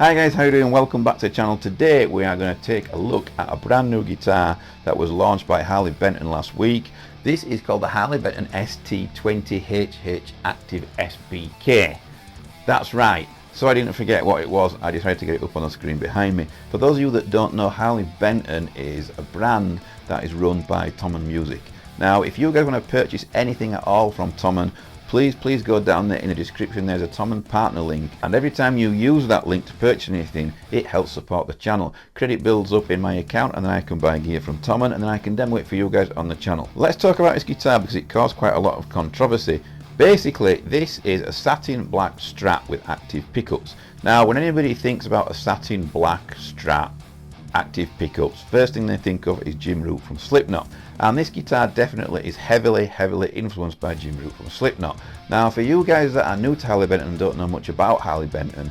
Hi guys, how you doing? Welcome back to the channel. Today we are going to take a look at a brand new guitar that was launched by Harley Benton last week. This is called the Harley Benton ST20HH Active SBK. That's right, so I didn't forget what it was. I decided to get it up on the screen behind me. For those of you that don't know, Harley Benton is a brand that is run by Thomann Music. Now if you guys want to purchase anything at all from Thomann, please go down there in the description. There's a Thomann partner link, and every time you use that link to purchase anything, it helps support the channel. Credit builds up in my account, and then I can buy gear from Thomann, and then I can demo it for you guys on the channel. Let's talk about this guitar because it caused quite a lot of controversy. Basically, this is a satin black Strat with active pickups. Now when anybody thinks about a satin black Strat active pickups, first thing they think of is Jim Root from Slipknot, and this guitar definitely is heavily influenced by Jim Root from Slipknot. Now for you guys that are new to Harley Benton and don't know much about Harley Benton,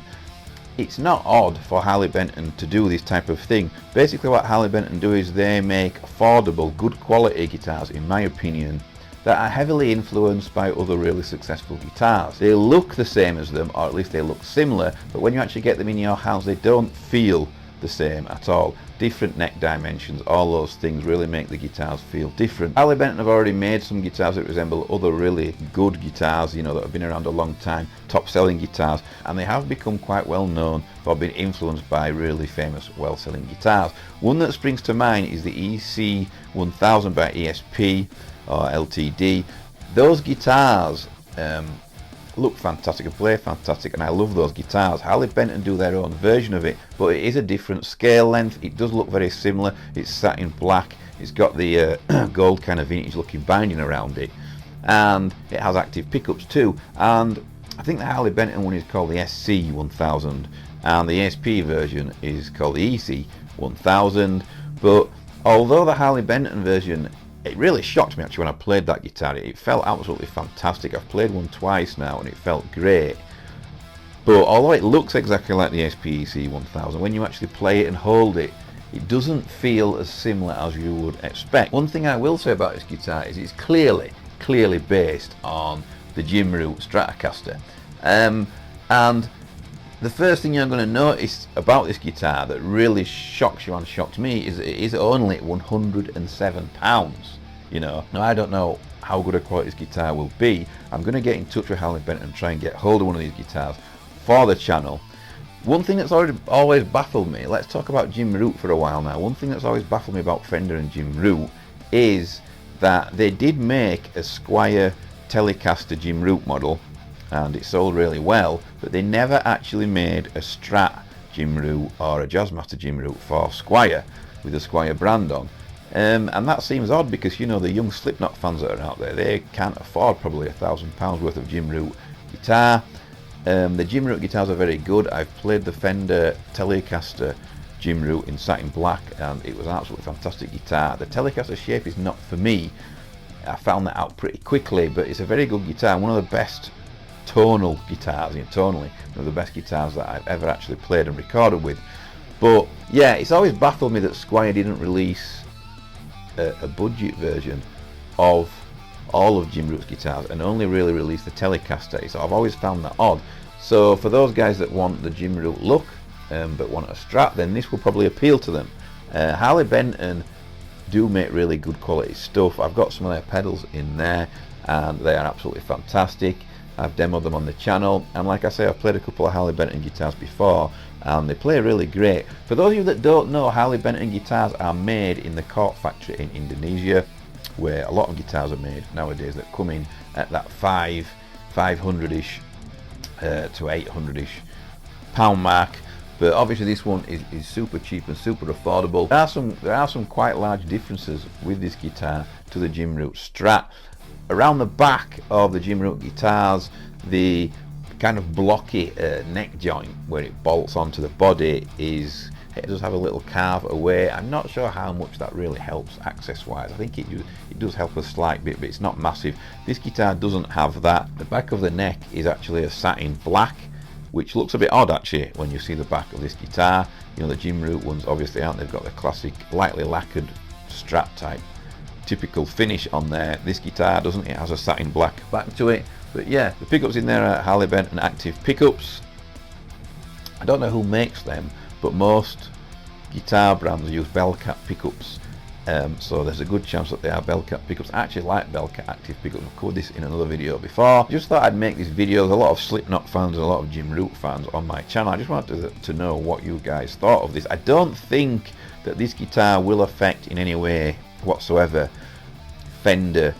it's not odd for Harley Benton to do this type of thing. Basically what Harley Benton do is they make affordable, good quality guitars, in my opinion, that are heavily influenced by other really successful guitars. They look the same as them, or at least they look similar, but when you actually get them in your hands they don't feel the same at all. Different neck dimensions, all those things really make the guitars feel different. Harley Benton have already made some guitars that resemble other really good guitars, you know, that have been around a long time, top selling guitars, and they have become quite well known for being influenced by really famous, well selling guitars. One that springs to mind is the EC1000 by ESP or LTD. Those guitars look fantastic and play fantastic, and I love those guitars. Harley Benton do their own version of it, but it is a different scale length. It does look very similar. It's satin black, it's got the gold kind of vintage looking binding around it, and it has active pickups too. And I think the Harley Benton one is called the SC1000 and the ESP version is called the EC1000. But although the Harley Benton version, it really shocked me actually when I played that guitar. It felt absolutely fantastic. I've played one twice now and it felt great. But although it looks exactly like the SPEC 1000, when you actually play it and hold it, it doesn't feel as similar as you would expect. One thing I will say about this guitar is it's clearly based on the Jim Root Stratocaster. And the first thing you're going to notice about this guitar that really shocks you and shocked me is it is only £107. You know, now I don't know how good a quality this guitar will be. I'm going to get in touch with Harley Benton and try and get hold of one of these guitars for the channel. One thing that's always baffled me, let's talk about Jim Root for a while now. One thing that's always baffled me about Fender and Jim Root is that they did make a Squire Telecaster Jim Root model, and it sold really well, but they never actually made a Strat Jim Root or a Jazzmaster Jim Root for Squire with the Squire brand on. And that seems odd because, you know, the young Slipknot fans that are out there, they can't afford probably £1,000 worth of Jim Root guitar. The Jim Root guitars are very good. I've played the Fender Telecaster Jim Root in satin black and it was an absolutely fantastic guitar. The Telecaster shape is not for me. I found that out pretty quickly, but it's a very good guitar, one of the best tonal guitars, tonally one of the best guitars that I've ever actually played and recorded with. But yeah, it's always baffled me that Squire didn't release a budget version of all of Jim Root's guitars and only really released the Telecaster. So I've always found that odd. So for those guys that want the Jim Root look but want a Strat, then this will probably appeal to them. Harley Benton do make really good quality stuff. I've got some of their pedals in there and they are absolutely fantastic. I've demoed them on the channel, and like I say, I've played a couple of Harley Benton guitars before and they play really great. For those of you that don't know, Harley Benton guitars are made in the Cork factory in Indonesia, where a lot of guitars are made nowadays that come in at that 500-ish to 800-ish pound mark. But obviously this one is super cheap and super affordable. There are some quite large differences with this guitar to the Jim Root Strat. Around the back of the Jim Root guitars, the kind of blocky neck joint where it bolts onto the body it does have a little carve away. I'm not sure how much that really helps access wise. I think it does help a slight bit, but it's not massive. This guitar doesn't have that. The back of the neck is actually a satin black, which looks a bit odd actually when you see the back of this guitar. You know, the Jim Root ones obviously aren't. They've got the classic lightly lacquered Strat type typical finish on there. This guitar doesn't. It has a satin black back to it. But yeah, the pickups in there are Harley Benton active pickups. I don't know who makes them, but most guitar brands use bell cap pickups. So there's a good chance that they are bell cap pickups. I actually like bell cap active pickups. I've covered this in another video before. Just thought I'd make this video. There's a lot of Slipknot fans and a lot of Jim Root fans on my channel. I just wanted to know what you guys thought of this. I don't think that this guitar will affect in any way whatsoever Fender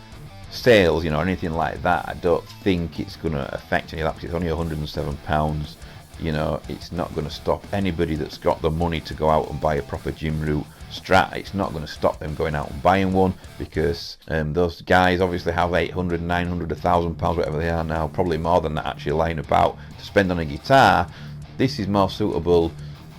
sales, you know, or anything like that. I don't think it's going to affect any of that because it's only £107. You know, it's not going to stop anybody that's got the money to go out and buy a proper Jim Root Strat. It's not going to stop them going out and buying one, because those guys obviously have 800, 900, £1,000, whatever they are now, probably more than that actually lying about to spend on a guitar. This is more suitable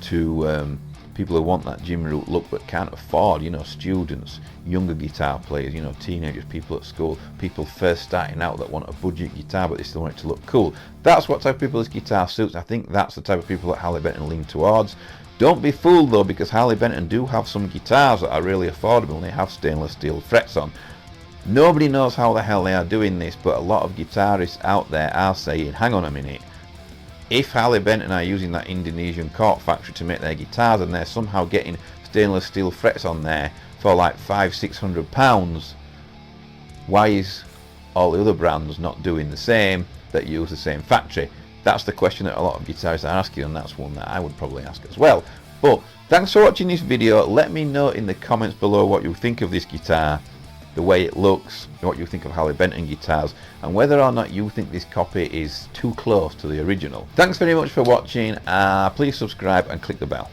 to people who want that Jim Root look but can't afford, you know, students, younger guitar players, you know, teenagers, people at school, people first starting out that want a budget guitar but they still want it to look cool. That's what type of people this guitar suits. I think that's the type of people that Harley Benton lean towards. Don't be fooled though, because Harley Benton do have some guitars that are really affordable and they have stainless steel frets on. Nobody knows how the hell they are doing this, but a lot of guitarists out there are saying, hang on a minute, if Harley Benton are using that Indonesian cork factory to make their guitars and they're somehow getting stainless steel frets on there for like £500-600, why is all the other brands not doing the same that use the same factory? That's the question that a lot of guitarists are asking, and that's one that I would probably ask as well. But thanks for watching this video. Let me know in the comments below what you think of this guitar, the way it looks, what you think of Harley Benton guitars, and whether or not you think this copy is too close to the original. Thanks very much for watching. Please subscribe and click the bell.